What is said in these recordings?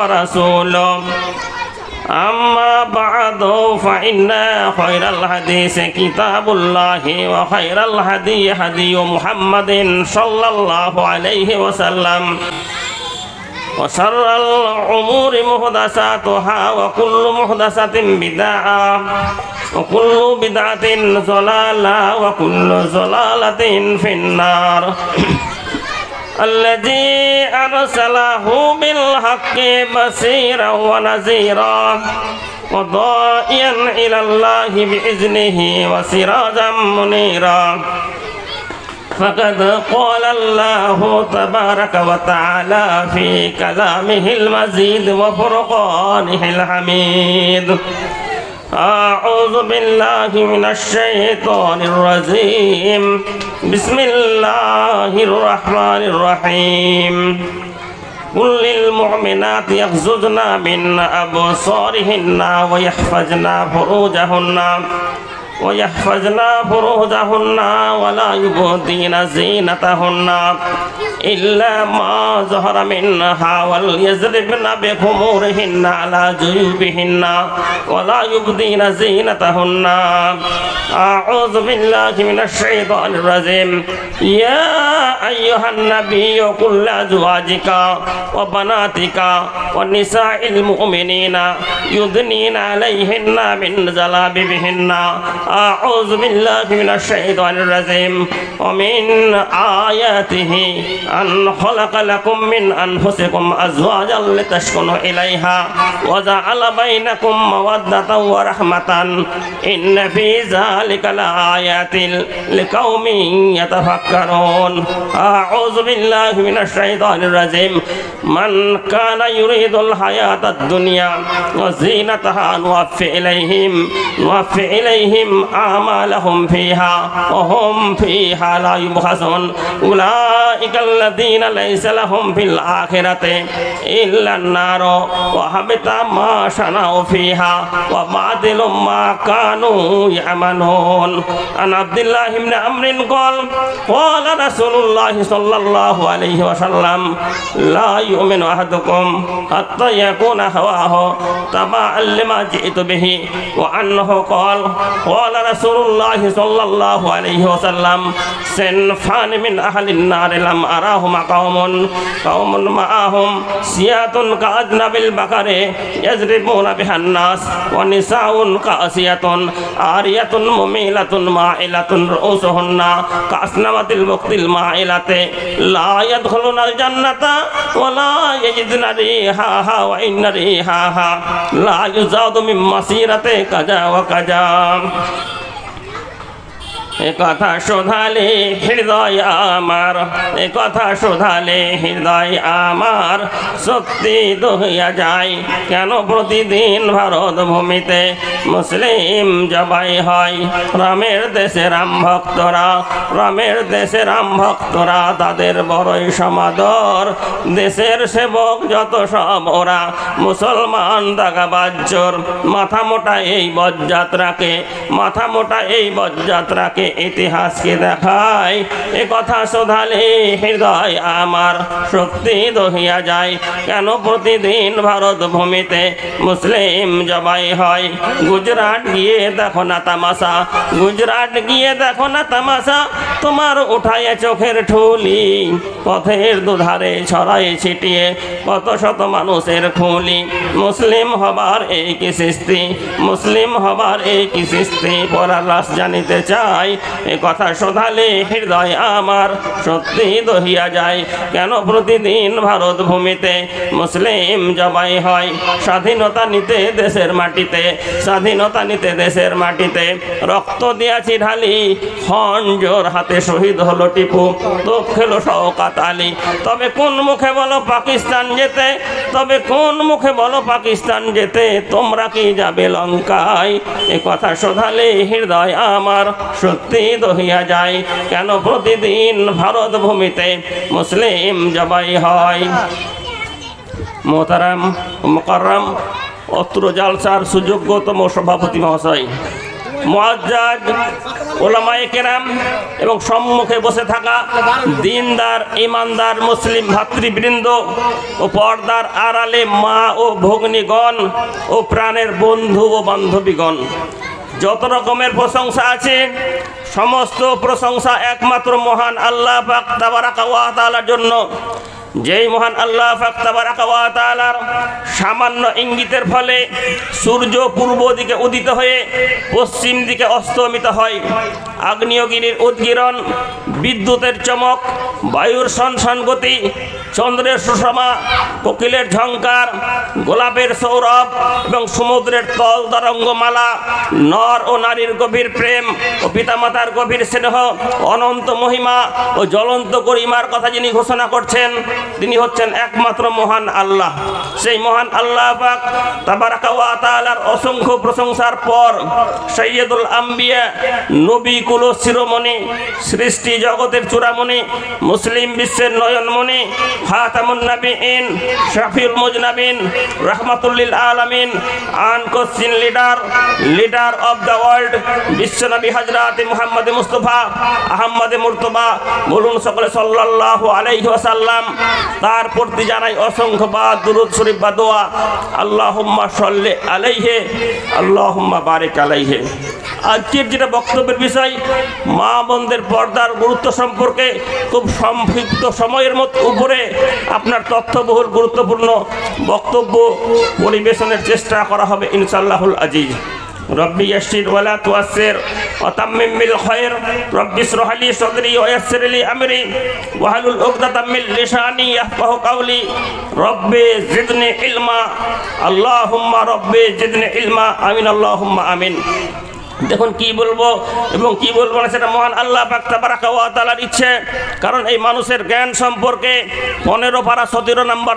ورسوله أما بعد فإن خير الحديث كتاب الله وخير الهدي هدي محمد صلى الله عليه وسلم وشر الأمور محدثاتها وكل محدثة بدعة وكل بدعة ضلالة وكل ضلالة في النار الذي أرسله بالحق بصيرا ونذيرا وداعيا إلى الله بإذنه وسراجا منيرا فقد قال الله تبارك وتعالى في كلامه المزيد وفرقانه الحميد أعوذ بالله من الشيطان الرجيم بسم الله الرحمن الرحيم قل للمؤمنات يغضضن من أبصارهن ويحفظن فروجهن ولا يبدين زينتهن إلا ما ظهر منها وليضربن بخمورهن على جيوبهن ولا يبدين زينتهن أعوذ بالله من الشيطان الرجيم يا أيها النبي قل لأزواجك وبناتك والنساء المؤمنين يدنين عليهن من جلابيبهن أعوذ بالله من الشيطان الرجيم ومن آياته أن خلق لكم من أنفسكم أزواجا لتسكنوا إليها وجعل بينكم مودة ورحمة إن في ذلك لآيات لقوم يتفكرون أعوذ بالله من الشيطان الرجيم من كان يريد الحياة الدنيا وزينتها نوفي إليهم أعمالهم فيها وهم فيها لا يبخسون أولئك الذين ليس لهم في الآخرة إلا النار وحبط ما صنعوا فيها وباطل ما كانوا يعملون عن عبد الله بن عمرو قال رسول الله صلى الله عليه وسلم لا يؤمن أحدكم حتى يكون هواه تبعا لما جئت به وأنه قال رسول الله صلى الله عليه وسلم صنفان من أهل النار لم أراهما قوم معهم سيات كأذنب البقر يضربون بها الناس ونساء كاسية عارية مميلة مائلة رؤوسهن كأسنمة البخت المائلة لا يدخلون الجنة ولا يجدن ريحها وإن ريحها لا يزاد من مسيرة كذا وكذا একথা শোধালে হৃদয় আমার একথা শোধালে হৃদয় আমার সত্যি দহিয়া যায় কেন প্রতিদিন ভারত ভূমিতে মুসলিম জবাই হয় রামের দেশে রাম ভক্তরা তাদের বড়ই সমাদর দেশের সেবক যত সব ওরা মুসলমান দাগাবাজ্জর মাথা মোটা এই বজ্জাত্রাকে ইতিহাসকে দেখায় এ কথা শোধালে হৃদয় আমার সত্যি দহিয়া যায় কেন প্রতিদিন ভারত ভূমিতে মুসলিম জবাই হয় গুজরাট গিয়ে দেখো না তামাশা তোমার উঠায় চোখের ঠুলি পথের দুধারে ছড়ায় ছিটিয়ে কত শত মানুষের খুলি মুসলিম হবার এই কি সৃষ্টি পরালাস জানিতে চাই এ কথা শোধালে হৃদয় আমার সত্যি দহিয়া যায় কেন প্রতিদিন ভারত ভূমিতে মুসলিম জবাই হয় স্বাধীনতা নিতে দেশের মাটিতে রক্ত দিয়াছি ঢালি খঞ্জর হাতে শহীদ হলো টিপু তো খেলো শওকত আলী তবে কোন মুখে বলো পাকিস্তান যেতে তোমরা কি যাবে লঙ্কায় এ কথা শোধালে হৃদয় আমার সত্যি দহিয়া যায় কেন প্রতিদিন ভারত ভূমিতে মুসলিম জবাই হয় মোহতারাম মুকাররম অত্র জালসার সুযোগ্যতম সভাপতি মহাশয় মুআজ্জাজ উলামায়ে কেরাম এবং সম্মুখে বসে থাকা দিনদার ইমানদার মুসলিম ভাতৃবৃন্দ ও পর্দার আড়ালে মা ও ভগ্নীগণ ও প্রাণের বন্ধু ও বান্ধবীগণ, যত রকমের প্রশংসা আছে সমস্ত প্রশংসা একমাত্র মহান আল্লাহ পাক তাবারাকা ওয়া তাআলার জন্য, যেই মহান আল্লাহ পাক তাবারাকা ওয়া তাআলার সামান্য ইঙ্গিতের ফলে সূর্য পূর্ব দিকে উদিত হয়ে পশ্চিম দিকে অস্তমিত হয়। আগ্নেয়গিরির উদ্গীরণ, বিদ্যুতের চমক, বায়ুর সনসন গতি, চন্দ্রের সুষমা, কোকিলের ঝঙ্কার, গোলাপের সৌরভ এবং সমুদ্রের তল তরঙ্গমালা, নর ও নারীর গভীর প্রেম ও পিতামাতার গভীর স্নেহ, অনন্ত মহিমা ও জ্বলন্ত গরিমার কথা যিনি ঘোষণা করছেন তিনি হচ্ছেন একমাত্র মহান আল্লাহ। সেই মহান আল্লাহ পাক তাবারাকা ওয়া তাআলার অসংখ্য প্রশংসার পর সৈয়দুল আম্বিয়া, নবী কুল শিরোমণি, সৃষ্টি জগতের চূড়ামণি, মুসলিম বিশ্বের নয়নমণি, খাতামুন নবিয়িন, শফিউল মুজনাবিন, রাহমাতুল আলামিন, আনকোশ্চিন লিডার অফ দ্য ওয়ার্ল্ড, বিশ্বনবী হযরত মুহাম্মদ মুস্তাফা আহমদ মুর্তবা, বলুন সকলে সাল্লাল্লাহু আলাইহি ওয়াসাল্লাম। তার প্রতি জানাই অসংখ্য দুরূদ শরীফ বা দোয়া, আল্লাহুম্মা সাল্লি আলাইহি আল্লাহুম্মা বারিক আলাইহি। আজকের যেটা বক্তব্যের বিষয়, মা বোনদের পর্দার গুরুত্ব সম্পর্কে খুব সংক্ষিপ্ত সময়ের উপরে আপনার তথ্যবহুল গুরুত্বপূর্ণ বক্তব্য পরিবেশনের চেষ্টা করা হবে ইনশাআল্লাহুল আজিজ। রব্বি ইয়াসসির ওয়ালা তুয়াসসির ওয়া তাম্মিম বিল খায়র, রব্বি ইশরাহ লি সাদরি ওয়া ইয়াসসির লি আমরি ওয়াহলুল উকদাতাম মিন লিসানি ইয়াফকাহু কাওলি, রব্বি জিদনি ইলমা, আল্লাহুম্মা রব্বি জিদনি ইলমা, আমিন আল্লাহুম্মা আমিন। দেখুন কি বলবো এবং কি বলবো না সেটা মহান আল্লাহ পাক তাবারাকা ওয়া তাআলার ইচ্ছে। কারণ এই মানুষের জ্ঞান সম্পর্কে 15 পারা 17 নম্বর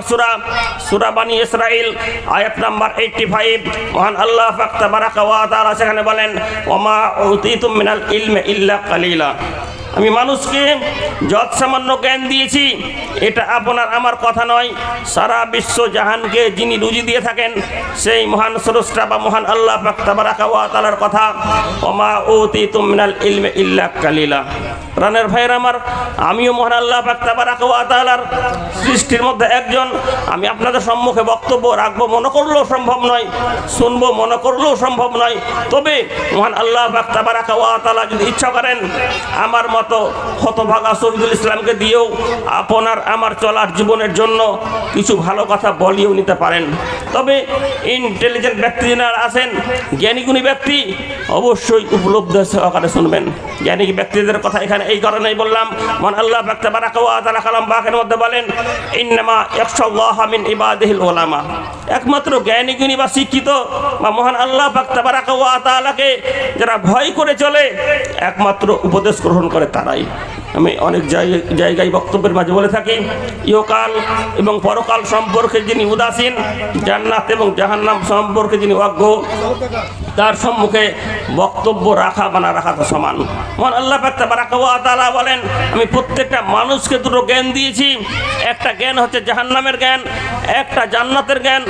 সূরা বানী ইসরাইল আয়াত নাম্বার 85 মহান আল্লাহ পাক তাবারাকা ওয়া তাআলা সেখানে বলেন, ওমা উতিতুম মিনাল ইলমি ইল্লা কালিলা, আমি মানুষকে যত সামান্য জ্ঞান দিয়েছি এটা আপনার আমার কথা নয়, সারা বিশ্ব জাহানকে যিনি রুজি দিয়ে থাকেন সেই মহান স্রষ্টা বা মহান আল্লাহ পাক তাবারাকা ওয়া তাআলার কথা, ওমা উতিতুম মিনাল ইলমি ইল্লা কালিলা। প্রাণের ভাইয়ের আমার, আমিও মহান আল্লাহ পাক তাবারাকা ওয়া তাআলার সৃষ্টির মধ্যে একজন। আমি আপনাদের সম্মুখে বক্তব্য রাখবো মনে করলেও সম্ভব নয়, শুনবো মনে করলেও সম্ভব নয়। তবে মহান আল্লাহ পাক তাবারাকা ওয়া তাআলা যদি ইচ্ছা করেন আমার মতো হতভাগা শহীদুল ইসলামকে দিয়েও আপনার আমার চলার জীবনের জন্য কিছু ভালো কথা বলিয়েও নিতে পারেন। তবে ইন্টেলিজেন্ট ব্যক্তি যারা আছেন, জ্ঞানীগুণী ব্যক্তি, অবশ্যই উপলব্ধ সহকারে শুনবেন। জ্ঞানী ব্যক্তিদের কথা এখানে এই কারণেই বললাম, মহান আল্লাহ পাক তাবারাকা ওয়া তাআলা কালাম পাকের মধ্যে বলেন, ইন্নামা ইয়াখশাল্লাহা মিন ইবাদিহিল উলামা, একমাত্র জ্ঞানী গুণী বা শিক্ষিত বা মহান আল্লাহ পাক তাবারাকা ওয়া তাআলাকে যারা ভয় করে চলে, একমাত্র উপদেশ গ্রহণ করে তারাই। আমি অনেক জায়গায় বক্তব্যের মাঝে বলে থাকি, ইহকাল এবং পরকাল সম্পর্কে যিনি উদাসীন, জান্নাত এবং জাহান্নাম সম্পর্কে যিনি অজ্ঞ, তার সম্মুখে বক্তব্য রাখা বা না রাখা তো সমান। মহান আল্লাহ পাক তাবারাকা ওয়া তাআলা বলেন, আমি প্রত্যেকটা মানুষকে দুটো জ্ঞান দিয়েছি, একটা জ্ঞান হচ্ছে জাহান্নামের জ্ঞান, একটা জান্নাতের জ্ঞান।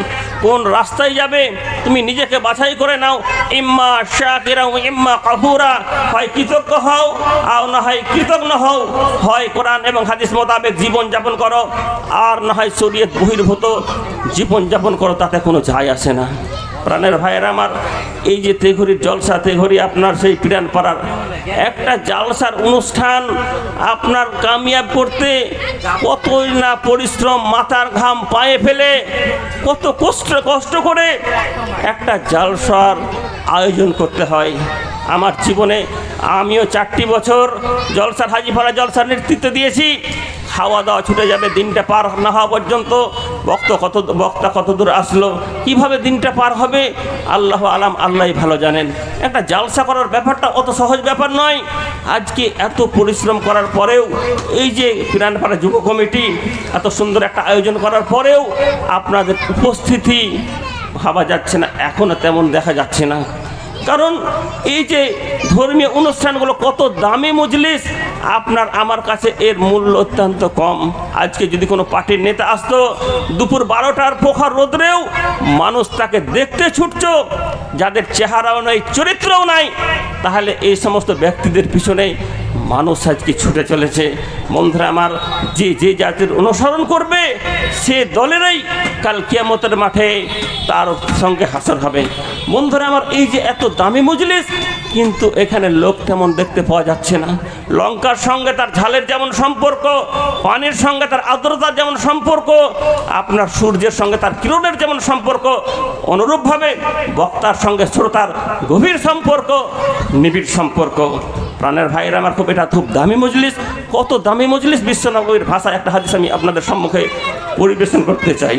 কোন রাস্তায় যাবে তুমি নিজেকে বাছাই করে নাও, ইম্মা শাকিরা ওয়া ইম্মা কাফুরা, হয় কৃতজ্ঞ হও আর না হয় কৃতজ্ঞ হও, হয় কোরআন এবং হাদিস মোতাবেক জীবন যাপন করো আর না হয় শরীয়ত বহির্ভূত জীবন যাপন করো, তাতে কোনো যায় আসে না। প্রাণের ভাইয়েরা আমার, এই যে তেঘরির জলসা, তেঘরি আপনার সেই পিরান পাড়ার একটা জালসার অনুষ্ঠান আপনার কামিয়াব করতে কতই না পরিশ্রম, মাথার ঘাম পায়ে ফেলে কত কষ্ট করে একটা জালসার আয়োজন করতে হয়। আমার জীবনে আমিও 4টি বছর জলসার হাজিপাড়া জলসার নেতৃত্ব দিয়েছি। খাওয়া দাওয়া ছুটে যাবে, দিনটা পার না হওয়া পর্যন্ত। বক্তা কত দূর আসলো, কিভাবে দিনটা পার হবে আল্লাহ আলাম, আল্লাহই ভালো জানেন। একটা জালসা করার ব্যাপারটা অত সহজ ব্যাপার নয়। আজকে এত পরিশ্রম করার পরেও, এই যে পিরানপাড়া যুব কমিটি এত সুন্দর একটা আয়োজন করার পরেও আপনাদের উপস্থিতি ভাবা যাচ্ছে না, এখনও তেমন দেখা যাচ্ছে না। কারণ এই যে ধর্মীয় অনুষ্ঠানগুলো কত দামি মজলিস, আপনার আমার কাছে এর মূল্য অত্যন্ত কম। আজকে যদি কোনো পার্টির নেতা আসতো দুপুর 12টার প্রখর রোদ্রেও মানুষ তাকে দেখতে ছুটছ, যাদের চেহারাও নেই, চরিত্রও নাই, তাহলে এই সমস্ত ব্যক্তিদের পিছনে মানুষ আজকে ছুটে চলেছে। বন্ধুরা আমার, যে যে জাতির অনুসরণ করবে সে দলেরই কাল কিয়ামতের মাঠে তার সঙ্গে হাসর হবে। বন্ধুরা আমার, এই যে এত দামি মজলিস, কিন্তু এখানে লোক তেমন দেখতে পাওয়া যাচ্ছে না। লঙ্কার সঙ্গে তার ঝালের যেমন সম্পর্ক, পানির সঙ্গে তার আর্দ্রতার যেমন সম্পর্ক, আপনার সূর্যের সঙ্গে তার কিরণের যেমন সম্পর্ক, অনুরূপভাবে বক্তার সঙ্গে শ্রোতার গভীর সম্পর্ক, নিবিড় সম্পর্ক। প্রাণের ভাইয়ের আমার, খুব দামি মজলিস। কত দামি মজলিস! বিশ্বনবীর ভাষায় একটা হাদিস আমি আপনাদের সম্মুখে পরিবেশন করতে চাই।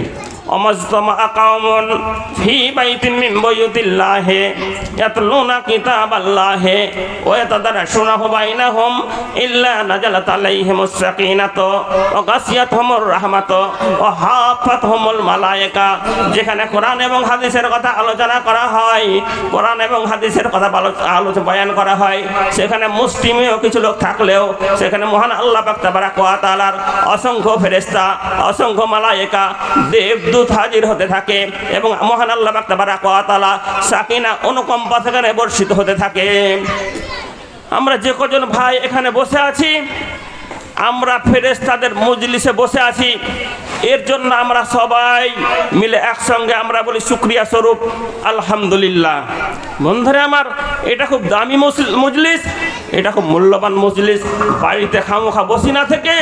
অমজতমা কাওমুন ফি বাইতিন মিন বুয়ুতিল্লাহি ইয়াতলুনা কিতাবাল্লাহি ওয়া ইয়াতাদারাসুনাহু বাইনাহুম ইল্লা নাজালাত আলাইহিমুস সাকিনাতু ওয়া গাশিয়াতহুমুর রাহমাতু ওয়া হাফাতহুমুল মালায়েকা। যেখানে কোরআন এবং হাদিসের কথা আলোচনা করা হয়, কোরআন এবং হাদিসের কথা বয়ান করা হয়, সেখানে মুসলিমীয় কিছু লোক থাকলেও সেখানে মহান আল্লাহ পাক তাবারাক ওয়া তাআলার অসংখ্য ফেরেশতা, অসংখ্য মালায়েকা, দেবদূত হাজির হতে থাকে এবং মহান আল্লাহ পাক তাবারাক ওয়া তাআলা সাকিনা, অনুকম্পা সেখানে বর্ষিত হতে থাকে। আমরা যে কজন ভাই এখানে বসে আছি, আমরা ফেরেশতাদের মজলিসে বসে আছি, এর জন্য আমরা সবাই মিলে একসঙ্গে আমরা বলি শুকরিয়া স্বরূপ আলহামদুলিল্লাহ। বন্ধুরা আমার, এটা খুব দামি মজলিস, এটা খুব মূল্যবান মজলিস। বাড়িতে খামোখা বসি না থেকে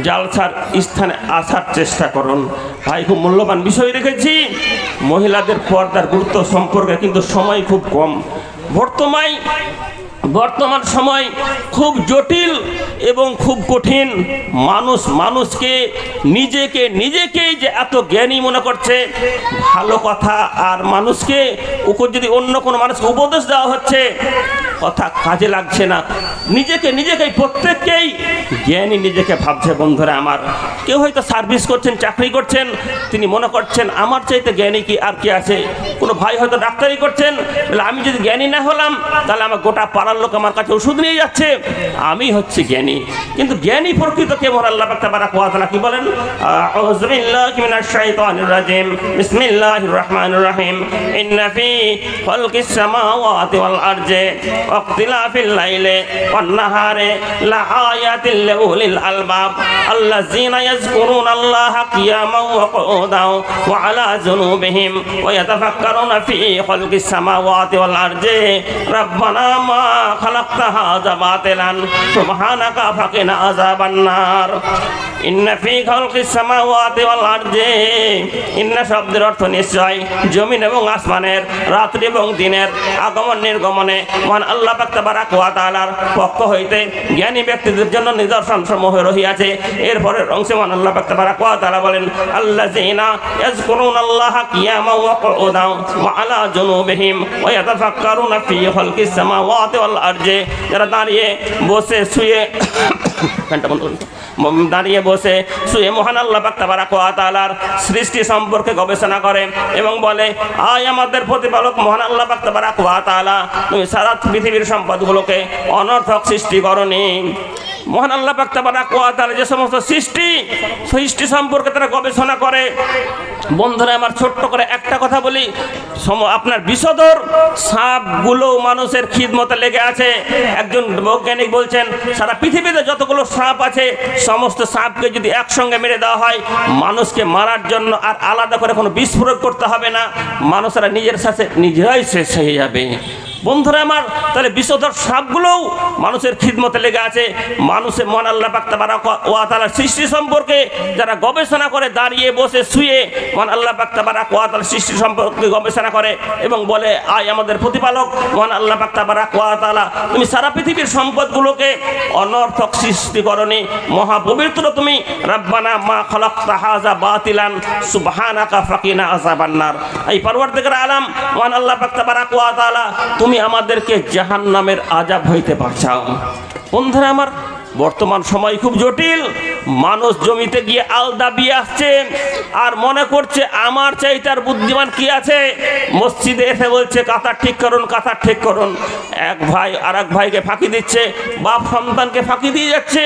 জালসার স্থানে আসার চেষ্টা করুন। ভাই, খুব মূল্যবান বিষয় রেখেছি মহিলাদের পর্দার গুরুত্ব সম্পর্কে, কিন্তু সময় খুব কম। বর্তমান সময় খুব জটিল এবং খুব কঠিন। মানুষকে নিজেকেই যে এত জ্ঞানী মনে করছে, ভালো কথা, আর মানুষকে যদি অন্য কোনো মানুষকে উপদেশ দেওয়া হচ্ছে, কথা কাজে লাগছে না। নিজেকেই প্রত্যেককেই জ্ঞানী নিজেকে ভাবছে। বন্ধুরা আমার, কেউ হয়তো সার্ভিস করছেন, চাকরি করছেন, তিনি মনে করছেন আমার চাইতে জ্ঞানী কি আর কি আছে। কোনো ভাই হয়তো ডাক্তারি করছেন, আমি যদি জ্ঞানী না হলাম তাহলে আমার গোটা পাড়ার লোক আমার কাছে ওষুধ নিয়ে যাচ্ছে, আমি হচ্ছি জ্ঞানী। কিন্তু জ্ঞানী প্রকৃত কে? মহান আল্লাহ পাক তাবারাক ওয়া তাআলা কি বলেন? আউযু বিল্লাহি মিনাশ শাইতানির রাজিম, বিসমিল্লাহির রাহমানির রাহিম। ইন্না ফি খালকিস সামাওয়াতি ওয়াল আরজি ওয়া ইখতিলাফিল লাইলি ওয়ান নাহারি লাআয়াতিল লিউলিল আলবাব আল্লাযীনা ইয়াযকুরুনাল্লাহা কিয়ামান ওয়া qu'udan ওয়া আলা জুনুবিহিম ওয়া ইয়াতাফাক্কারুনা ফি খালকিস সামাওয়াতি ওয়াল আরজি রাব্বানা মা খালাকতা হাযা বাতিলান সুবহানাকা ফাকিনা আযাবান নার। ইন্না ফি খালকিস সামাওয়াতি ওয়াল আরজি, ইন্না শব্দের অর্থ নিশ্চয়, জমিন এবং আসমানের, রাত্রি এবং দিনের আগমন নির্গমনে মহান আল্লাহ পাক তাবারাক ওয়া তাআলার পক্ষ হইতে জ্ঞানী ব্যক্তিদের জন্য নিদর্শন সমূহ রহিয়াছে। এরপরের অংশে মহান আল্লাহ পাক তাবারাক ওয়া তাআলা বলেন, আল্লাযীনা ইয়াযকুরুনাল্লাহা কিয়ামান ওয়া qu'udan ওয়া আলা জুনুবিহিম ওয়া ইয়াতাফাক্কারুনা ফি খালকিস সামাওয়াতি ওয়াল আরজি। যারা দাঁড়িয়ে বসে শুয়ে মহান আল্লাহ পাক তাবারাক ওয়া তাআলার সৃষ্টি সম্পর্কে গবেষণা করে এবং বলে, আয় আমাদের প্রতিপালক মহান আল্লাহ পাক তাবারাক ওয়া তাআলা, তুমি সারা পৃথিবীর সম্পদগুলোকে অনর্থক সৃষ্টি করনি। মহান আল্লাহ পাক তাবারাক ওয়া তাআলা যে সমস্ত সৃষ্টি সম্পর্কে তারা গবেষণা করে। বন্ধুরা আমার, ছোট্ট করে একটা কথা বলি, আপনার বিষধর সাপগুলো মানুষের খিদমতে লেগে আছে। একজন বৈজ্ঞানিক বলছেন, সারা পৃথিবীতে যতগুলো সাপ আছে সমস্ত সাপকে যদি একসঙ্গে মেরে দেওয়া হয়, মানুষকে মারার জন্য আর আলাদা করে কোনো বিষ প্রয়োগ করতে হবে না, মানুষেরা নিজের সাথে নিজেরাই শেষ হয়ে যাবে। বন্ধুরা আমার, তাহলে বিষধর সাপগুলোও মানুষের খিদমতে লেগে আছে। মানুষের মহান আল্লাহ পাক তাবারাক ওয়া তাআলার সৃষ্টি সম্পর্কে যারা গবেষণা করে, দাঁড়িয়ে বসে শুয়ে মহান আল্লাহ পাক তাবারাক ওয়া তাআলার সৃষ্টি সম্পর্কে গবেষণা করে এবং বলে, আয় আমাদের প্রতিপালক মহান আল্লাহ পাক তাবারাক ওয়া তাআলা, তুমি সারা পৃথিবীর সম্পদগুলোকে অনর্থক সৃষ্টি করনি, মহাপবিত্র তুমি। রাব্বানা মা খালাকতা হাযা বাতিলান সুবহানাকা ফাকিনা আযাবান নার। এই পরওয়ারদিগার আলাম মহান আল্লাহ পাক তাবারাক ওয়া তাআলা, তুমি আমাদেরকে জাহান্নামের আযাব হইতে বাঁচাও। বন্ধুরা আমার, বর্তমান সময় খুব জটিল। মানুষ জমিতে গিয়ে আল দাবিয়ে আসছে আর মনে করছে আমার চাইতে আর বুদ্ধিমান কি আছে। মসজিদে এসে বলছে কাতার ঠিক করুন, কাতার ঠিক করুন। এক ভাই আর এক ভাইকে ফাঁকি দিচ্ছে, বাপ সন্তানকে ফাঁকি দিয়ে যাচ্ছে,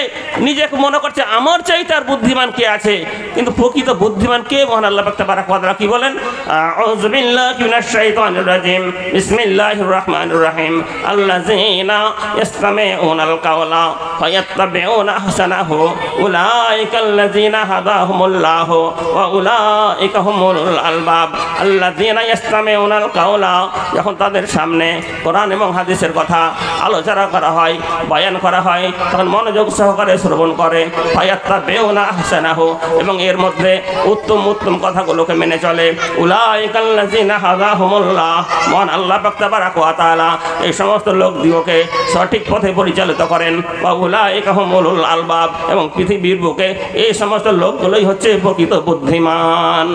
নিজেকে মনে করছে আমার চাইতে আর বুদ্ধিমান কে আছে। কিন্তু প্রকৃত বুদ্ধিমান কে? মহান আল্লাহ পাক তাবারাক ওয়া তাআলা কি বলেন? আউযু বিল্লাহি মিনাশ শাইতানির রাজিম বিসমিল্লাহির রহমানির রহিম আল্লাযীনা ইয়াসতামিউনাল কাওলা ফায়াত্তাবিউনা আহসানাহু উলাইকাল্লাযীনা হাদাহুমুল্লাহু ওয়া উলাইকা হুমুল আলবাব আল্লাযীনা ইয়াসতামিউনাল কাওলা যখন তাদের সামনে কোরআন এবং হাদিসের কথা আলোচনা করা হয় বয়ান করা হয় তখন মনোযোগ সহকারে শ্রবণ করে ফায়াত্তাবিউনা আহসানাহু এবং এর মধ্যে উত্তম উত্তম কথাগুলোকে মেনে চলে উলাইকাল্লাযীনা হাদাহুমুল্লাহ মহান আল্লাহ পাক তাবারাক ওয়া তাআলা এই সমস্ত লোকদিগকে সঠিক পথে পরিচালিত করেন ওয়া উলাইকা হুমুল আলবাব এবং পৃথিবীর বুকে এই সমস্ত লোকগুলোই হচ্ছে প্রকৃত বুদ্ধিমান।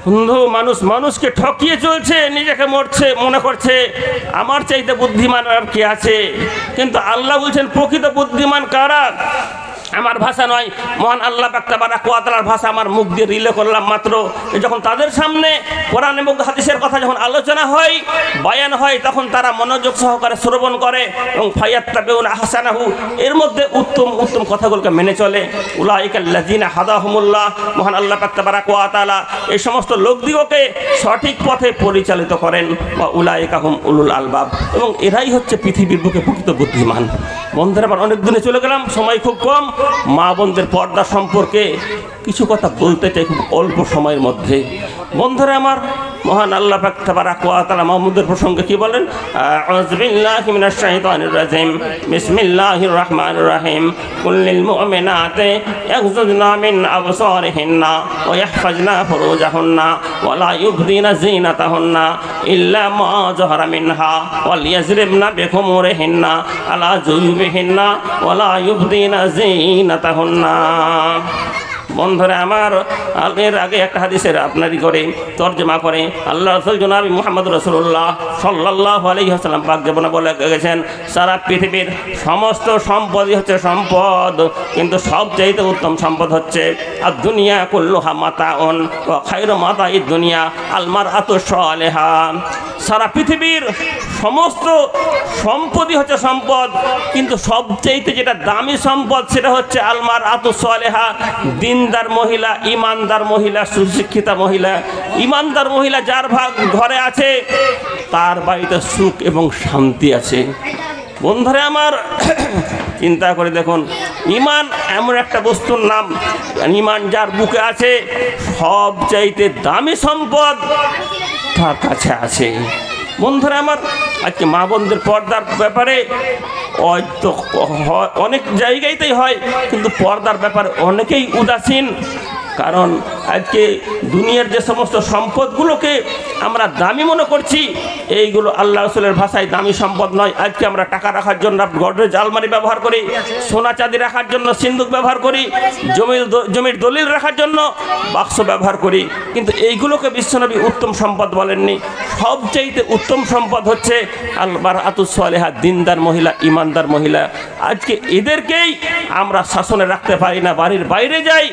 বন্ধু মানুষকে ঠকিয়ে চলছে, নিজেকে মনে করছে আমার চাইতে বুদ্ধিমান আর কি আছে, কিন্তু আল্লাহ বলছেন প্রকৃত বুদ্ধিমান কারা? আমার ভাষা নয়, মহান আল্লাহ পাক তাবারাক ওয়া তাআলার ভাষা আমার মুখ দিয়ে রিলে করলাম মাত্র। যখন তাদের সামনে কোরআন এবং হাদিসের কথা যখন আলোচনা হয় বয়ান হয় তখন তারা মনোযোগ সহকারে শ্রবণ করে এবং ফায়াত্তাবিউনা আহসানাহু এর মধ্যে উত্তম উত্তম কথাগুলোকে মেনে চলে। উলাইকাল্লাযীনা হাদাহুমুল্লাহ মহান আল্লাহ পাক তাবারাক ওয়া তাআলা এই সমস্ত লোকদিগকে সঠিক পথে পরিচালিত করেন ওয়া উলাইকা হুম উলুল আলবাব এবং এরাই হচ্ছে পৃথিবীর বুকে প্রকৃত বুদ্ধিমান। বন্ধুরা, আবার অনেক দিনে চলে গেলাম, সময় খুব কম। মা বোনদের পর্দা সম্পর্কে কিছু কথা বলতে চাই খুব অল্প সময়ের মধ্যে। বন্ধুরা আমার, মহান আল্লাহ পাক তাবারাক ওয়া তাআলা মাহমুদের প্রসঙ্গে কি বলেন? আউযু বিল্লাহি মিনাশ শাইতানির রাজিম বিসমিল্লাহির রহমানির রহিম কুল্লিল মুমিনাতি ইয়াগযুযনা মিন আবসারিহিন্না ওয়া ইয়াহফাজনা ফুরুজাহুন্না ওয়া লা ইউবদিনা যিনাতাহুন্না ইল্লা মা যাহারা মিনহা ওয়া লিয়াজরিবনা বিখুমুরিহিন্না আলা জুয়ুবিহিন্না ওয়া লা ইউবদিনা যিনাতাহুন্না। বন্ধুরা আমার, এর আগে একটা হাদিসের আপনারই করে তর্জমা করে আল্লাহ রাসূল জনাব মুহাম্মদ রাসূলুল্লাহ সাল্লাল্লাহু আলাইহি ওয়াসাল্লাম পাক জীবনে বলে গেছেন সারা পৃথিবীর সমস্ত সম্পদই হচ্ছে সম্পদ, কিন্তু সবচাইতে উত্তম সম্পদ হচ্ছে আর দুনিয়া কুল্লুহা মাতাউন ওয়া খায়রু মাতাইদ দুনিয়া আল মারআতু সালিহা। সারা পৃথিবীর সমস্ত সম্পদই হচ্ছে সম্পদ, কিন্তু সবচাইতে যেটা দামি সম্পদ সেটা হচ্ছে আল মারআতু সালিহা, দিনদার মহিলা, ইমানদার মহিলা, সুশিক্ষিতা মহিলা। ইমানদার মহিলা যার ভাগ ঘরে আছে তার বাড়িতে সুখ এবং শান্তি আছে। বন্ধুরা আমার, চিন্তা করে দেখুন, ইমান এমন একটা বস্তুর নাম, ইমান যার বুকে আছে সবচাইতে দামি সম্পদ তার কাছে আছে। বন্ধুরা আমার, আজকে মা বোনদের পর্দার ব্যাপারে হয়তো অনেক জায়গাতেই হয়, কিন্তু পর্দার ব্যাপারে অনেকেই উদাসীন। কারণ আজকে দুনিয়ার যে সমস্ত সম্পদগুলোকে আমরা দামি মনে করছি, এইগুলো আল্লাহ রাসূলের ভাষায় দামি সম্পদ নয়। আজকে আমরা টাকা রাখার জন্য গডরেজ আলমারি ব্যবহার করি, সোনা চাঁদি রাখার জন্য সিন্দুক ব্যবহার করি, জমির দলিল রাখার জন্য বাক্স ব্যবহার করি, কিন্তু এইগুলোকে বিশ্বনবী উত্তম সম্পদ বলেননি। সবচাইতে উত্তম সম্পদ হচ্ছে আল মারআতুস সালিহা, দিনদার মহিলা, ইমানদার মহিলা। আজকে এদেরকেই আমরা শাসনে রাখতে পারি না, বাড়ির বাইরে যাই,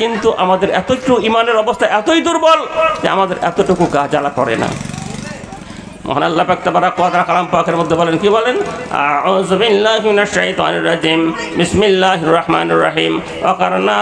কিন্তু আমাদের এতটুকু ইমানের অবস্থা এতই দুর্বল যে আমাদের এতটুকু গা জ্বালা করে না। মহান আল্লাহ পাক তাবারাক ওয়া তাআলা কালাম পাকের মধ্যে বলেন, কি বলেন? আউযু বিল্লাহি মিনাশ শাইতানির রাজিম বিসমিল্লাহির রহমানির রহিম ওয়াকারনা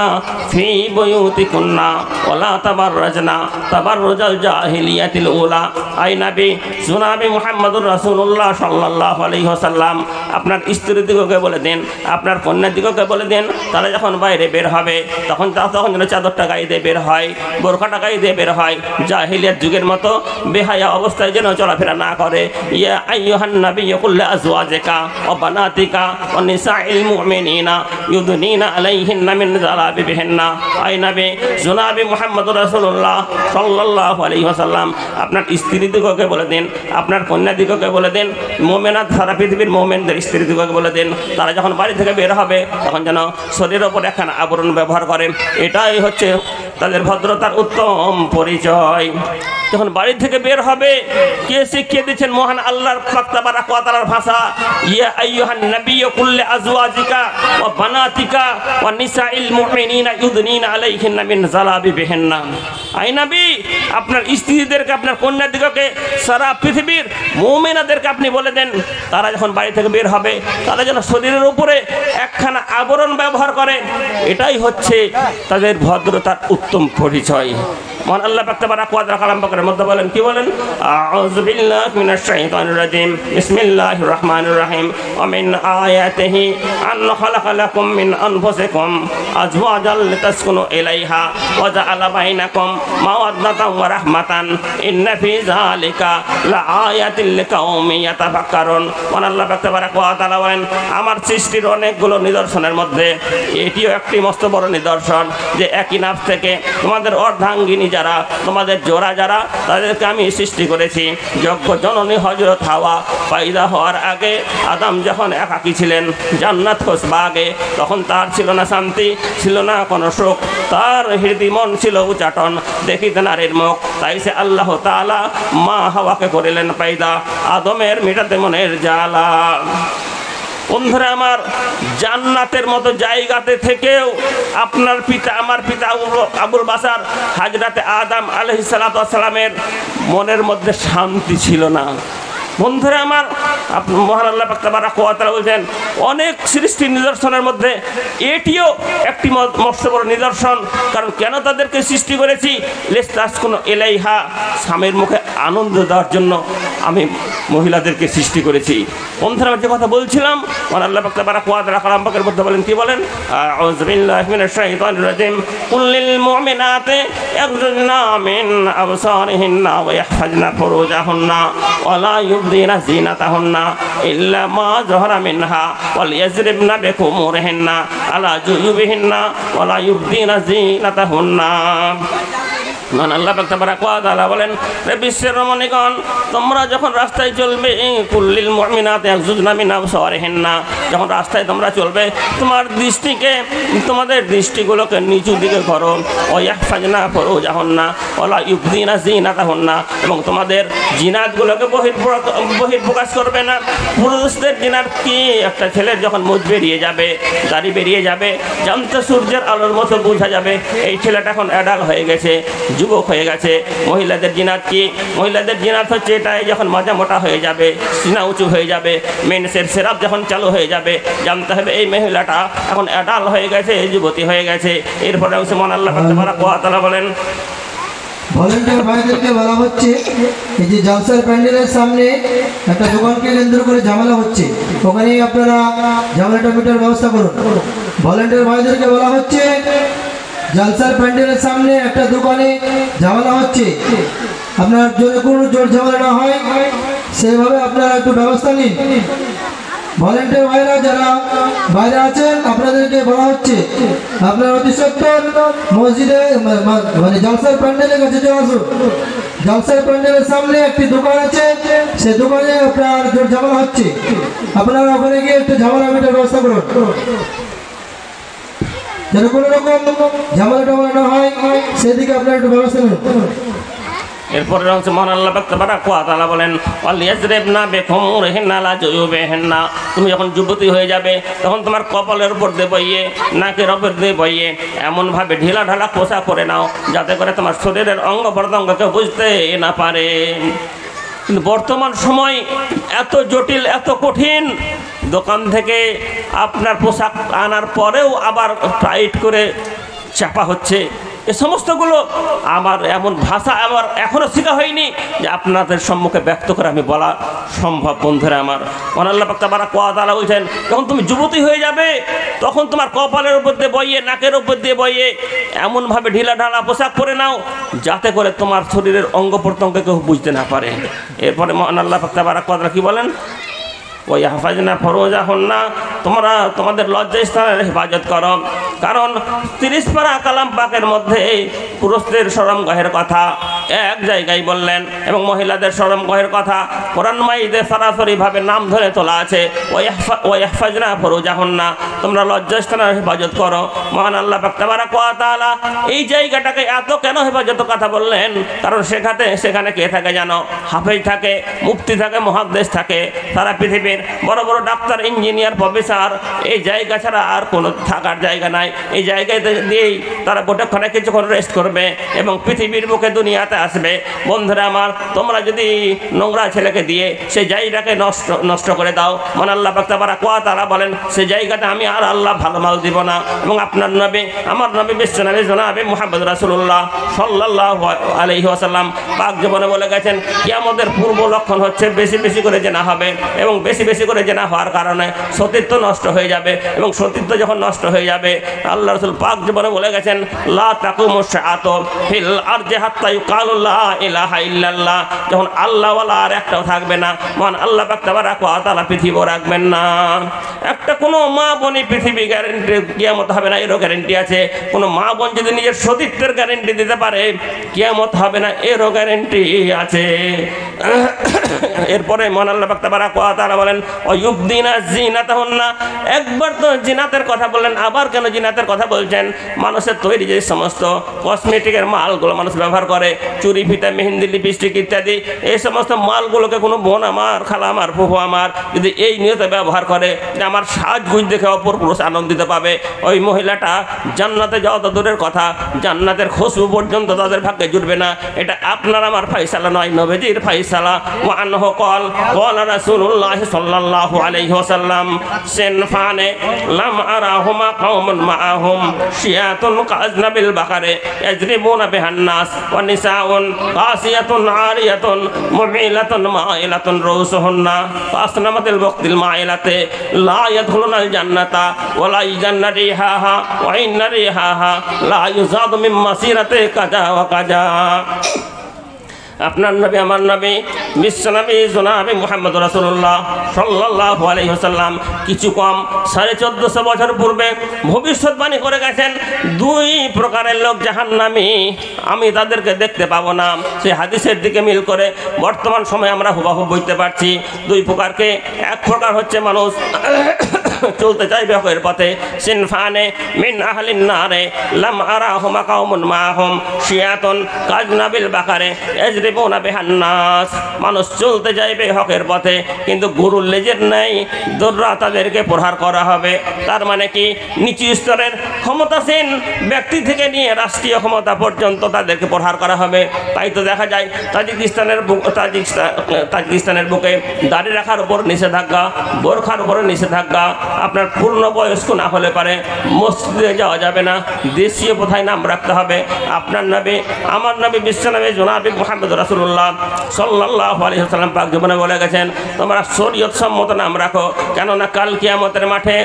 ফি বুয়ুতিকুন্না ওয়া লা তাবাররাজনা তাবাররুজাল জাহিলিয়াতিল উলা। আই নবী জনাবে মুহাম্মদুর রাসূলুল্লাহ সাল্লাল্লাহু আলাইহি ওয়াসাল্লাম আপনার স্ত্রীদিগকে বলে দেন, আপনার কন্যাদিগকে বলে দেন, তারা যখন বাইরে বের হবে তখন যেন চাদরটা গায়ে দিয়ে বের হয়, বোরখাটা গায়ে দিয়ে বের হয়, জাহিলিয়াত যুগের মতো বেহায়া অবস্থায় যেন চলাফেরা না করে। ইয়া আইয়ুহান নাবিয়্যু কুল আজওয়াজিকা ওয়া বানাতিকা ওয়া নিসাইল মুমিনিনা ইউদনিনা আলাইহিন্না মিন জালাবিবিহিন্না। আই নবী জনাবে মুহাম্মদুর রাসূলুল্লাহ সাল্লাল্লাহু আলাইহি ওয়াসাল্লাম আপনার স্ত্রীদিগকে বলে দেন, আপনার কন্যাদিগকে বলে দেন, মুমিনাত সারা পৃথিবীর মুমিনদের স্ত্রীদিগকে বলে দেন, তারা যখন বাড়ি থেকে বের হবে তখন যেন শরীরের ওপর একখানা আবরণ ব্যবহার করেন। এটাই হচ্ছে তাদের ভদ্রতার উত্তম পরিচয়। যখন বাড়ি থেকে বের হবে কে শিখিয়ে দিচ্ছেন? মহান আল্লাহর পাক তাবারাক ওয়া তাআলার ভাষা। ইয়া আইয়ুহান নাবিয়্যু কুল আজওয়াজিকা ওয়া বানাতিকা ওয়া নিসাইল মুমিনিনা ইউদনিনা আলাইহিন্না মিন জালাবিবিহিন্না। আই নবী আপনার স্ত্রীদেরকে, আপনার কন্যাদিগকে, সারা পৃথিবীর মুমিনাদেরকে আপনি বলে দেন, তারা যখন বাড়ি থেকে বের হবে তারা যেন শরীরের উপরে একখানা আবরণ ব্যবহার করে। এটাই হচ্ছে তাদের ভদ্রতার উত্তম পরিচয়। মহান আল্লাহ পাক তাবারাক ওয়া তাআলা কালাম পাকের মধ্যে বলেন কি বলেন আউযু বিল্লাহি মিনাশ শাইতানির রাজিম বিসমিল্লাহির রহমানির রহিম ওয়া মিন আয়াতিহি আন খালাকা লাকুম মিন আনফুসিকুম আজওয়াজাল লিতাসকুনু ইলাইহা ওয়া জাআলা বাইনাকুম মাওয়াদ্দাতান ওয়া রাহমাতান ইন্না ফি যালিকা লাআয়াতিল লিকাউমিন ইয়াতাফাক্কারুন মহান আল্লাহ পাক তাবারাক ওয়া তাআলা বলেন আমার সৃষ্টির অনেকগুলো নিদর্শনের মধ্যে এটিও একটি মস্ত বড় নিদর্শন যে একই নাফ থেকে তোমাদের অর্ধাঙ্গিনী যারা তোমাদের জোড়া যারা তাদেরকে আমি সৃষ্টি করেছি যজ্ঞ জননী হযরত হাওয়া পয়দা হওয়ার আগে আদম যখন একাকী ছিলেন জান্নাত খোসবাগে তখন তার ছিল না শান্তি ছিল না কোনো সুখ তার হৃদয় মন ছিল উচাটন দেখিতে নারীর মুখ তাই সে আল্লাহ তাআলা মা হাওয়াকে করিলেন পয়দা আদমের মেটাতে মনের জ্বালা বন্ধুরা আমার জান্নাতের মতো জায়গাতে থেকেও আপনার পিতা আমার পিতা আবুল বাসার হযরত আদম আলাইহিস সালাতু ওয়াস সালামের মনের মধ্যে শান্তি ছিল না বন্ধুরা আমার মহান আল্লাহ পাক তাবারাক ওয়া তাআলা বলেন অনেক সৃষ্টির নিদর্শনের মধ্যে এটিও একটি মস্ত বড় নিদর্শন কারণ কেন তাদেরকে সৃষ্টি করেছি লিস্তাসকুনু ইলাইহা স্বামীর মুখে আনন্দ দেওয়ার জন্য আমি মহিলাদেরকে সৃষ্টি করেছি বন্ধুরা যে কথা বলছিলাম মহান আল্লাহ পাক তাবারাক ওয়া তাআলা কালাম পাকের মধ্যে বলেন কি বলেন আউযু বিল্লাহি মিনাশ শাইতানির রাজিম কুল লিল মুমিনাতি ইয়াগযুদনা মিন আবসারিহিন্না ওয়া ইয়াহফাজনা ফুরুজাহুন্না ওয়া লা يبدين زينتهن إلا ما ظهر منها وليضربن بخمورهن على جيوبهن ولا يبدين زينتهن মান আল্লাহ পাক তাবারাক ওয়া তাআলা বলেন রে বিশ্বের রমণীগণ তোমরা যখন রাস্তায় চলবে কুল্লিল মুমিনাতি ইয়াগযুদনা মিন আবসারিহিন্না যখন রাস্তায় তোমরা চলবে তোমাদের দৃষ্টিগুলোকে নিচু দিকে করো ওয়া ইয়াহফাজনা ফুরুজাহুন্না ওয়া লা ইউবদিনা যিনাতাহুন্না এবং তোমাদের জিনাতগুলোকে বহিঃপ্রকাশ করবে না পুরুষদের জিনাত কি একটা ছেলের যখন মুখ বেরিয়ে যাবে দাড়ি বেরিয়ে যাবে জানতে সূর্যের আলোর মতো বোঝা যাবে এই ছেলেটা এখন অ্যাডাল্ট হয়ে গেছে যুবক হয়ে গেছে মহিলাদের জিনাত কি মহিলাদের জিনাত হচ্ছে এটাই যখন মাজা মোটা হয়ে যাবে সিনা উঁচু হয়ে যাবে মেন্সের সেরাপ যখন চালু হয়ে যাবে জানতে হবে এই মহিলাটা এখন অ্যাডাল্ট হয়ে গেছে যুবতী হয়ে গেছে এরপরে মহান আল্লাহ পাক তাবারাক ওয়া তাআলা বলেন ভলেন্টিয়ার ভাইদেরকে বলা হচ্ছে এই যে জালসার প্যান্ডেলের সামনে একটা দোকানকে কেন্দ্র করে ঝামেলা হচ্ছে ওখানেই আপনারা ঝামেলাটা মেটার ব্যবস্থা করুন ভলেন্টিয়ার ভাইদেরকে বলা হচ্ছে জালসার প্যান্ডেলের সামনে একটা দোকানে ঝামেলা হচ্ছে আপনার যদি কোনো জোর ঝামেলা না হয় সেইভাবে আপনারা একটু ব্যবস্থা নিন ভলেন্টিয়ার ভাইরা যারা বাইরে আছেন আপনাদেরকে বলা হচ্ছে আপনারা অতি সত্বর মসজিদে মানে জালসার প্যান্ডেলের কাছে চলে আসুন জালসার প্যান্ডেলের সামনে একটি দোকান আছে সেই দোকানে আপনার জোর ঝামেলা হচ্ছে আপনারা ওখানে গিয়ে একটু ঝামেলা মেটার ব্যবস্থা করুন যেন কোনো রকম ঝামেলা টামেলা না হয় সেদিকে আপনারা একটু ব্যবস্থা নিন এরপরে হচ্ছে মহান আল্লাহ পাক তাবারাক ওয়া তাআলা বলেন ওয়ালিয়াজরিবনা বিখুমুরিহিন্না আলা জুয়ুবিহিন্না তুমি যখন যুবতী হয়ে যাবে তখন তোমার কপালের উপর দিয়ে বইয়ে নাকের উপর দিয়ে বইয়ে এমনভাবে ঢিলা ঢালা পোশাক পরে নাও যাতে করে তোমার শরীরের অঙ্গ প্রত্যঙ্গকে বুঝতে না পারে কিন্তু বর্তমান সময় এত জটিল এত কঠিন দোকান থেকে আপনার পোশাক আনার পরেও আবার টাইট করে চাপা হচ্ছে এ সমস্তগুলো আমার এমন ভাষা আমার এখনও শেখা হয়নি যে আপনাদের সম্মুখে ব্যক্ত করে আমি বলা সম্ভব বন্ধুরা আমার মহান আল্লাহ পাক তাবারাক ওয়া তাআলা বলছেন যখন তুমি যুবতী হয়ে যাবে তখন তোমার কপালের উপর দিয়ে বইয়ে নাকের উপর দিয়ে বইয়ে এমনভাবে ঢিলা ঢালা পোশাক পরে নাও যাতে করে তোমার শরীরের অঙ্গ প্রত্যঙ্গকে কেউ বুঝতে না পারে এরপরে মহান আল্লাহ পাক তাবারাক ওয়া তাআলা কি বলেন ওই হাফাজনা ফরোজাহুন্না তোমরা তোমাদের লজ্জাস্থানের হেফাজত করো কারণ 30 পারা কালাম পাকের মধ্যে পুরুষদের শরমগাহের কথা এক জায়গায় বললেন এবং মহিলাদের শরমগাহের কথা কোরআন মাজিদে সরাসরিভাবে নাম ধরে তোলা আছে ওই হাফাজনা ফরোজাহুন্না তোমরা লজ্জাস্থানের হেফাজত করো মহান আল্লাহ পাক তাবারাক ওয়া তাআলা এই জায়গাটাকে এত কেন হেফাজতের কথা বললেন কারণ সেখানে কে থাকে জানো হাফেজ থাকে মুফতি থাকে মুহাদ্দিস থাকে সারা পৃথিবীর বড় বড় ডাক্তার ইঞ্জিনিয়ার প্রফেসর এই জায়গা ছাড়া আর কোনো থাকার জায়গা নাই এই জায়গায় দিয়েই তারা গোটাক্ষণে কিছুক্ষণ রেস্ট করবে এবং পৃথিবীর বুকে দুনিয়াতে জায়গাটা আসবে বন্ধুরা আমার, তোমরা যদি নোংরা ছেলেকে দিয়ে সেই জায়গাটাকে নষ্ট করে দাও, মানে আল্লাহ পাক তাবারাক ওয়া তাআলা বলেন সেই জায়গাতে আমি আর আল্লাহ ভালো মাল দিব না। এবং আপনার নবী, আমার নবী বিশ্বনবী জনাবে মুহাম্মদ রাসূলুল্লাহ সাল্লাল্লাহু আলাইহি ওয়াসাল্লাম পাক জীবনে বলে গেছেন কিয়ামতের পূর্ব লক্ষণ হচ্ছে বেশি বেশি করে জেনা হবে, এবং বেশি বেশি করে জেনা হওয়ার কারণে সতীত্ব নষ্ট হয়ে যাবে, এবং সতীত্ব যখন নষ্ট হয়ে যাবে আল্লাহ রাসূল পাক জীবনে বলে গেছেন লা তাকুমু শাআতু ফিল আরজি হাত্তা ইউকালু লা ইলাহা ইল্লাল্লাহ, যখন আল্লাহ ওয়ালা আর একটাও থাকবে না, মান আল্লাহ পাক তাবারাক ওয়া তাআলা পৃথিবী রাখবেন না। একটা কোনো মা বোনই পৃথিবী গ্যারেন্টি কিয়ামত হবে না এরও গ্যারেন্টি আছে। কোনো মা বোন যদি নিজের সতীত্বের গ্যারেন্টি দিতে পারে কিয়ামত হবে না এরও গ্যারেন্টি আছে। এরপরে মান আল্লাহ পাক তাবারাক ওয়া তাআলা বলেন ওয়ুবদিনা জিনাতাহুন্না, একবার তো জিনাতের কথা বললেন, আবার কেন জিনাতের কথা বলছেন? মানুষের তৈরি যে সমস্ত কসমেটিকের মালগুলো মানুষ ব্যবহার করে, চুরি ফিতা মেহেন্দি লিপস্টিক ইত্যাদি, এই সমস্ত মালগুলোকে কোনো বোন আমার, খালা আমার, ফুফু আমার যদি এই নিয়তে ব্যবহার করে যে আমার সাজগুজ দেখে অপর পুরুষ আনন্দিত পাবে, ওই মহিলাটা জান্নাতে যাওয়া তো দূরের কথা, জান্নাতের খুশবু পর্যন্ত তাদের ভাগ্যে জুটবে না। এটা আপনার আমার ফায়সালা নয়, নবীজির ফায়সালা। ওয়া আনহু ক্বাল ক্বালা রাসূলুল্লাহ সাল্লাল্লাহু আলাইহি ওয়াসাল্লাম সিনফানে লাম আরাহুমা কওমুন মাআহুম শিয়াতুন কাযনাবিল বাকারে ইয়াজরিবুনা বিহান নাস ওয়া নিসাউন কাসিয়াতুন আরিয়াতুন মুমিলাতুন মাইলাতুন রউসুহুন্না কাসনামাতিল ওয়াক্তিল মাইলাতে লা ইয়াদখুলুনাল জান্নাতা ওয়া লা ইয়াজান্না রিহাহা ওয়া ইন্না রিহাহা লা ইউজাদু মিন মাসিরাতি কাজা ওয়া কাজা। আপনার নবী, আমার নবী, বিশ্বনবী জনাবে মুহাম্মদ রাসূলুল্লাহ সাল্লাল্লাহু আলাইহি ওয়াসাল্লাম কিছু কম 1450 বছর পূর্বে ভবিষ্যৎবাণী করে গেছেন দুই প্রকারের লোক জাহান্নামী, আমি তাদেরকে দেখতে পাবো না। সেই হাদিসের দিকে মিল করে বর্তমান সময়ে আমরা হুবহু বুঝতে পারছি দুই প্রকারকে। এক প্রকার হচ্ছে মানুষ চলতে চাইবে হকের পথে, সিনফানে মিন আহলিন নারে লাম আরাহুমা কওমুন মাহুম শিয়াতুন কাযনাবিল বাকারে ইয়াজরিবুনা বিহান নাস, মানুষ চলতে চাইবে হকের পথে কিন্তু গরুর লেজের নেই দৌড়া তাদেরকে প্রহার করা হবে। তার মানে কি নিচু স্তরের ক্ষমতাসীন ব্যক্তি থেকে নিয়ে রাষ্ট্রীয় ক্ষমতা পর্যন্ত তাদেরকে প্রহার করা হবে। তাই তো দেখা যায় তাজিকিস্তানের বুকে দাড়ি রাখার উপর নিষেধাজ্ঞা, বোরখার উপরে নিষেধাজ্ঞা, আপনার পূর্ণ বয়স্ক না হলে পারে মসজিদে যাওয়া যাবে না, দেশীয় প্রথায় নাম রাখতে হবে। আপনার নবী, আমার নবী, বিশ্বনবী জনাবে মুহাম্মদ রাসূলুল্লাহ সাল্লাল্লাহু আলাইহি ওয়াসাল্লাম পাক জীবনে বলে গেছেন তোমরা শরীয়ত সম্মত নাম রাখো, কেননা কাল কিয়ামতের মাঠে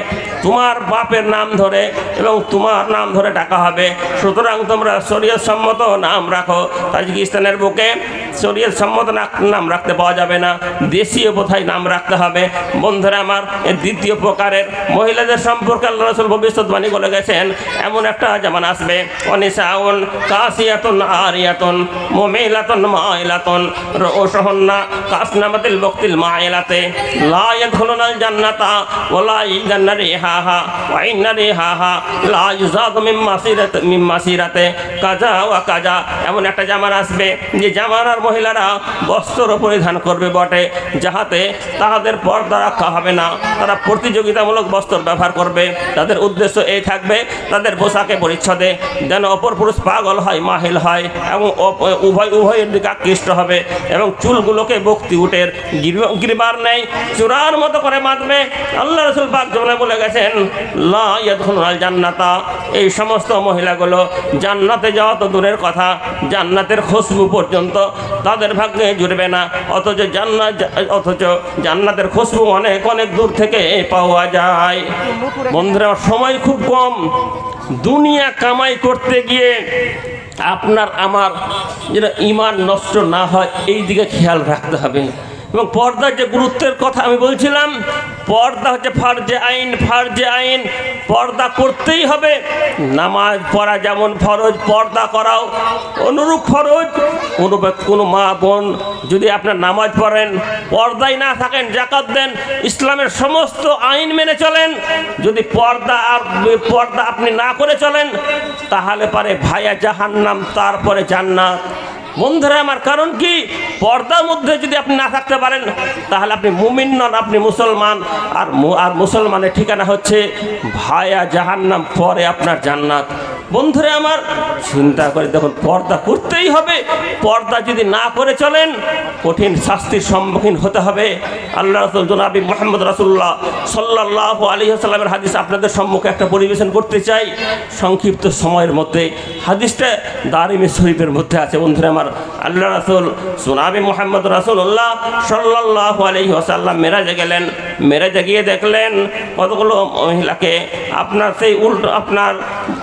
তোমার বাপের নাম ধরে এবং তোমার নাম ধরে ডাকা হবে। সুতরাং তোমরা শরীয়ত সম্মত নাম রাখো। তাজিকিস্তানের বুকে শরীয়ত সম্মত নাম রাখতে পাওয়া যাবে না, দেশীয় প্রথায় নাম রাখতে হবে। বন্ধুরা আমার, এই দ্বিতীয় প্রকারের মহিলাদের সম্পর্কে আল্লাহ রাসূল ভবিষ্যৎবাণী বলে গেছেন এমন একটা জামান আসবে অনিসাউন কাসিয়াতুন আরিয়াতুন মুমিলাতুন মাইলাতুন রউসুহুন্না কাসনামাতিল ওয়াক্তিল মাইলাতে লা ইয়াদখুলুনাল জান্নাতা ওয়া লা ইয়াজান্না রিহাহা ওয়া ইন্না রিহাহা লা ইউজাদু মিন মাসিরাতে কাজা ওয়া কাজা। এমন একটা জামান আসবে যে জামানার মহিলারা বস্ত্র পরিধান করবে বটে, যাহাতে তাদের পর্দা রক্ষা হবে না, তারা প্রতিযোগিতামূলক বস্ত্র ব্যবহার করবে। তাদের উদ্দেশ্য এই থাকবে তাদের পোশাকে পরিচ্ছদে যেন অপর পুরুষ পাগল হয়, মাহিল হয় এবং উভয়ের দিকে আকৃষ্ট হবে, এবং চুলগুলোকে বক্তি উটের গিরবার নেই চূড়ার মতো করে বাঁধবে। আল্লাহ রাসূল পাক জীবনে বলে গেছেন লা ইয়াদখুলুনাল জান্নাতা, এই সমস্ত মহিলাগুলো জান্নাতে যাওয়া তো দূরের কথা, জান্নাতের খুশবু পর্যন্ত তাদের ভাগ্যে জুড়বে না। অথচ জান্নাতের খুশবু অনেক অনেক দূর থেকে পাওয়া যায়। বন্ধুরা, সময় খুব কম, দুনিয়া কামাই করতে গিয়ে আপনার আমার যেন ঈমান নষ্ট না হয় এই দিকে খেয়াল রাখতে হবে। এবং পর্দার যে গুরুত্বের কথা আমি বলছিলাম, পর্দা হচ্ছে ফারজে আইন, ফারজে আইন, পর্দা করতেই হবে। নামাজ পড়া যেমন ফরজ, পর্দা করাও অনুরূপ ফরজ। কোনো মা বোন যদি আপনার নামাজ পড়েন, পর্দায় না থাকেন, যাকাত দেন, ইসলামের সমস্ত আইন মেনে চলেন, যদি পর্দা আপনি না করে চলেন তাহলে পারে ভায়া জাহান্নাম, তারপরে জান্নাত। বন্ধুরা আমার, কারণ কি পর্দার মধ্যে যদি আপনি না থাকতে পারেন তাহলে আপনি মুমিন নন, আপনি মুসলমান। আর মুসলমানের ঠিকানা হচ্ছে ভায়া জাহান্নাম, পরে আপনার জান্নাত। বন্ধুরা আমার, চিন্তা করে দেখুন, পর্দা করতেই হবে। পর্দা যদি না করে চলেন কঠিন শাস্তির সম্মুখীন হতে হবে। আল্লাহ রাসূল জনাবি মুহাম্মদ রাসূলুল্লাহ সাল্লাল্লাহু আলাইহি ওয়াসাল্লামের হাদিস আপনাদের সম্মুখে একটা পরিবেশন করতে চাই সংক্ষিপ্ত সময়ের মধ্যে। হাদিসটা দারিমি শরীফের মধ্যে আছে। বন্ধুরা আমার, আল্লাহ রাসূল জনাবি মুহাম্মদ রাসূলুল্লাহ সাল্লাল্লাহু আলাইহি ওয়াসাল্লাম মেরাজে গেলেন। মেরাজে গিয়ে দেখলেন কতগুলো মহিলাকে, আপনার সেই উল্টো আপনার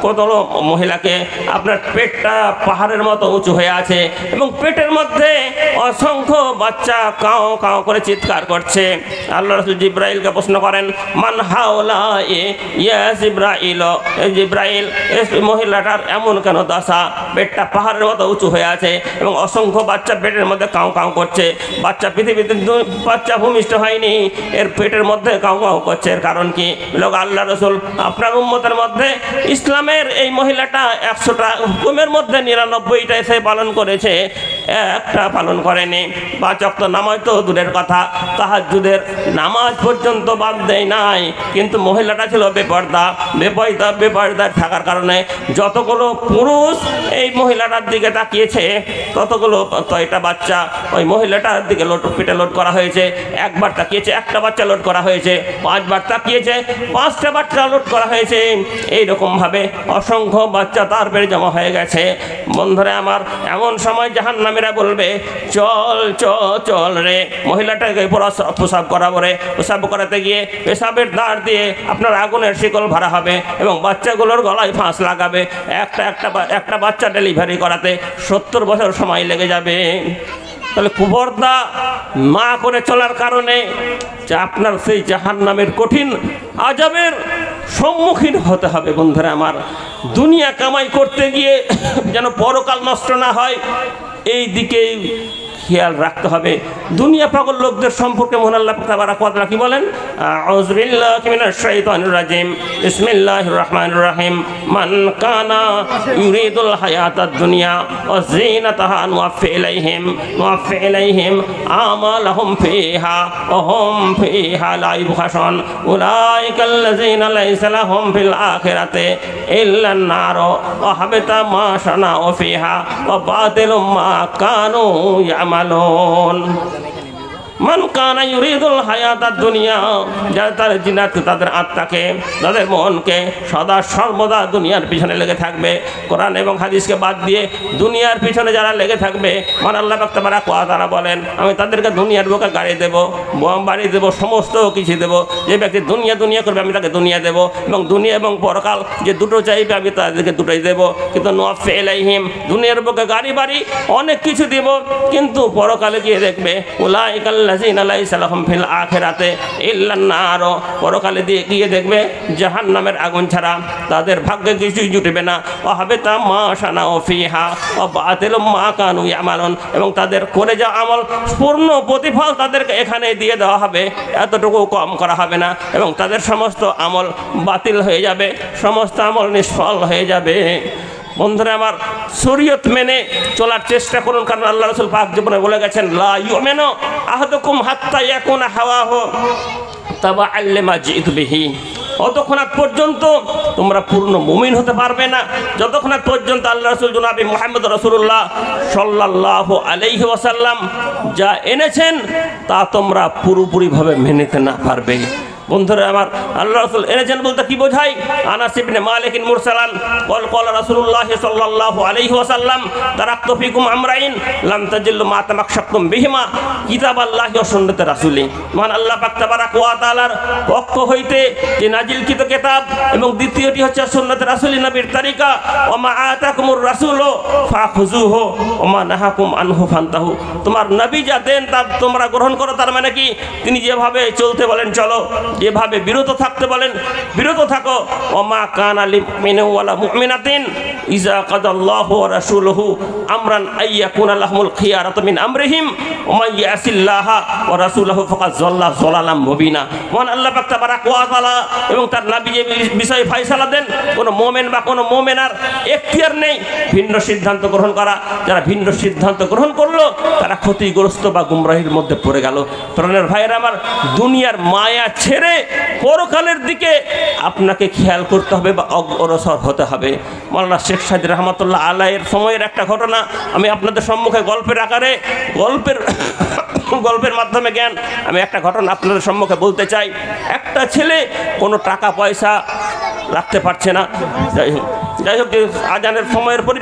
কতগুলো মহিলাকে আপনার পেটটা পাহাড়ের মতো উঁচু হয়ে আছে এবং পেটের মধ্যে অসংখ্য বাচ্চা কাও কাও করে চিৎকার করছে। আল্লাহ রাসূল জিব্রাইলকে প্রশ্ন করেন, মান হাওলা ইয়া জিব্রাইল, জিব্রাইল এই মহিলাটার এমন কেন দশা, পেটটা পাহাড়ের মতো উঁচু হয়ে আছে এবং অসংখ্য বাচ্চা পেটের মধ্যে কাও কাও করছে। বাচ্চা পৃথিবীতে বাচ্চা ভূমিষ্ঠ হয়নি, এর পেটের মধ্যে কাও কাও করছে। এর কারণ কি? লোক আল্লাহ রাসূল আপনার উম্মতের মধ্যে ইসলামের এই মহিলাটা 100টা হুকুমের মধ্যে 99টা সে পালন করেছে, একটা পালন করেনি। 5 ওয়াক্ত নামাজ তো দূরের কথা, তাহাজ্জুদের নামাজ পর্যন্ত বাদ দেয় নাই। কিন্তু মহিলাটা ছিল বেপর্দা থাকার কারণে যতগুলো পুরুষ এই মহিলাটার দিকে তাকিয়েছে ততগুলো 6টা বাচ্চা ওই মহিলাটার দিকে পেটে লোড করা হয়েছে। একবার তাকিয়েছে, একটা বাচ্চা লোড করা হয়েছে। 5বার তাকিয়েছে, 5টা বাচ্চা লোড করা হয়েছে। এইরকমভাবে অসংখ্য বাচ্চা তার পেটে জমা হয়ে গেছে। বন্ধুরা আমার, এমন সময় জাহান্নামীরা বলবে, চল চল চল রে। মহিলাটাকে প্রসাব করাবো রে। প্রসাব করাতে গিয়ে পেশাবের দাঁড় দিয়ে আপনার আগুনের শিকল ভরা হবে এবং বাচ্চাগুলোর গলায় ফাঁস লাগাবে। একটা বাচ্চা ডেলিভারি করাতে 70 বছর সময় লেগে যাবে। তাহলে কুপর্দা না করে চলার কারণে যে আপনার সেই জাহান্নামের কঠিন আযাবের সম্মুখীন হতে হবে। বন্ধুরা আমার, দুনিয়া কামাই করতে গিয়ে যেন পরকাল নষ্ট না হয় এই দিকে খেয়াল রাখতে হবে। দুনিয়া পাগল লোকদের সম্পর্কে মহান আল্লাহ তাবারাক ওয়া তাআলা কি বলেন? আউযু বিল্লাহি মিনাশ শাইতানির রাজিম, বিসমিল্লাহির রহমানির রহিম। মান কানা ইউরিদুল হায়াতাদ দুনিয়া ওয়া যিনাতাহা নুওয়াফি ইলাইহিম আমালাহুম ফিহা ওয়া হুম ফিহা লা ইউবখাসুন উলাইকাল্লাযীনা লাইসা লাহুম ফিল আখিরাতি ইল্লান নার ওয়া হাবিতা মা শানাউ ফিহা ওয়া বাতিলুম মা কানু ইয়ামালুন। মান কানা ইউরিদুল হায়াতাদ দুনিয়া, যারা তার জিনাত তাদের আত্মাকে, তাদের মনকে সদা সর্বদা দুনিয়ার পিছনে লেগে থাকবে। কোরআন এবং হাদিসকে বাদ দিয়ে দুনিয়ার পিছনে যারা লেগে থাকবে, মান আল্লাহ পাক তাবারাক ওয়া তাআলা বলেন, আমি তাদেরকে দুনিয়ার বুকে গাড়ি দেবো, বাড়ি দেবো, সমস্ত কিছু দেবো। যে ব্যক্তি দুনিয়া করবে আমি তাকে দুনিয়া দেবো এবং দুনিয়া এবং পরকাল যে দুটো চাইবে আমি তাদেরকে দুটোই দেবো। কিন্তু নুওয়াফি ইলাইহিম, দুনিয়ার বুকে গাড়ি বাড়ি অনেক কিছু দেব, কিন্তু পরকালে গিয়ে দেখবে উলাইকাল্লাযীনা লাইসা লাহুম ফিল আখিরাতি ইল্লান নার, পরকালে দিয়ে গিয়ে দেখবে জাহান্নামের আগুন ছাড়া তাদের ভাগ্যে কিছুই জুটবে না। ওয়া হাবিতা মা শানাউ ফিহা ওয়া বাতিলুম মা কানু ইয়ামালুন, এবং তাদের করে যাওয়া আমল পূর্ণ প্রতিফল তাদেরকে এখানে দিয়ে দেওয়া হবে, এতটুকু কম করা হবে না এবং তাদের সমস্ত আমল বাতিল হয়ে যাবে, সমস্ত আমল নিষ্ফল হয়ে যাবে। বন্ধুরা আমার, শরীয়ত মেনে চলার চেষ্টা করুন, কারণ আল্লাহ রাসূল পাক জীবনে বলে গেছেন, লা ইউমিনু আহাদুকুম হাত্তা ইয়াকুনা হাওয়াহু তাবাআল লিমা জিতু বিহি। অতক্ষণ পর্যন্ত তোমরা পূর্ণ মুমিন হতে পারবে না যতক্ষণ পর্যন্ত আল্লাহ রাসূল জনাবে মুহাম্মদ রাসূলুল্লাহ সাল্লাল্লাহু আলাইহি ওয়াসাল্লাম যা এনেছেন তা তোমরা পুরোপুরিভাবে মেনে নিতে না পারবে। বন্ধুরা আমার, আল্লাহ রাসূল এনেছেন বলতে কি বোঝায়? আনাস ইবনে মালিক মুরসালান ক্বাল রাসূলুল্লাহ সাল্লাল্লাহু আলাইহি ওয়াসাল্লাম তারাকতু ফিকুম আমরাইন লাম তাজিল্লু মা তামাক্কাশতুম বিহিমা কিতাবাল্লাহি ওয়া সুন্নাতে রাসূলি। মান আল্লাহ পাক তাবারাক ওয়া তাআলার পক্ষ হইতে যে নাজিলকৃত কিতাব এবং দ্বিতীয়টি হচ্ছে সুন্নাতে রাসূলি, নবীর তরিকা। ওয়া মা আতাকুমুর রাসূলু ফাখুযুহু ওয়া মা নাহাকুম আনহু ফান্তাহু, তোমার নবী যা দেন তা তোমরা গ্রহণ করো। তার মানে কি? তিনি যেভাবে চলতে বলেন চলো, যেভাবে বিরত থাকতে বলেন বিরত থাকো। ওমা কানা লিমিনু ওয়ালা মুমিনাতিন ইজা কাদাল্লাহু ওয়া রাসূলুহু আমরান আইয়াকুনা লাহুমুল খিয়ারাতু মিন আমরিহিম ওমা ইয়াসিল্লাহা ওয়া রাসূলুহু ফাকাদ যাল্লা যালালাম মুবিনা। মহান আল্লাহ পাক তাবারাক ওয়া তাআলা এবং তার নবী যে বিষয়ে ফয়সালা দেন, কোনো মুমিন বা কোনো মুমিনার এখতিয়ার নেই ভিন্ন সিদ্ধান্ত গ্রহণ করা। যারা ভিন্ন সিদ্ধান্ত গ্রহণ করলো তারা ক্ষতিগ্রস্ত বা গুমরাহির মধ্যে পড়ে গেল। প্রাণের ভাইয়েরা আমার, দুনিয়ার মায়া ছেড়ে ছেড়ে পরকালের দিকে আপনাকে খেয়াল করতে হবে বা অগ্রসর হতে হবে। মাওলানা শেখ সাইদি রহমতুল্লাহ আলাইয়ের সময়ের একটা ঘটনা আমি আপনাদের সম্মুখে গল্পের আকারে গল্পের মাধ্যমে জ্ঞান আমি একটা ঘটনা আপনাদের সম্মুখে বলতে চাই। একটা ছেলে কোনো টাকা পয়সা রাখতে পারছে না, যাই হোক আজানের সময়ের পরি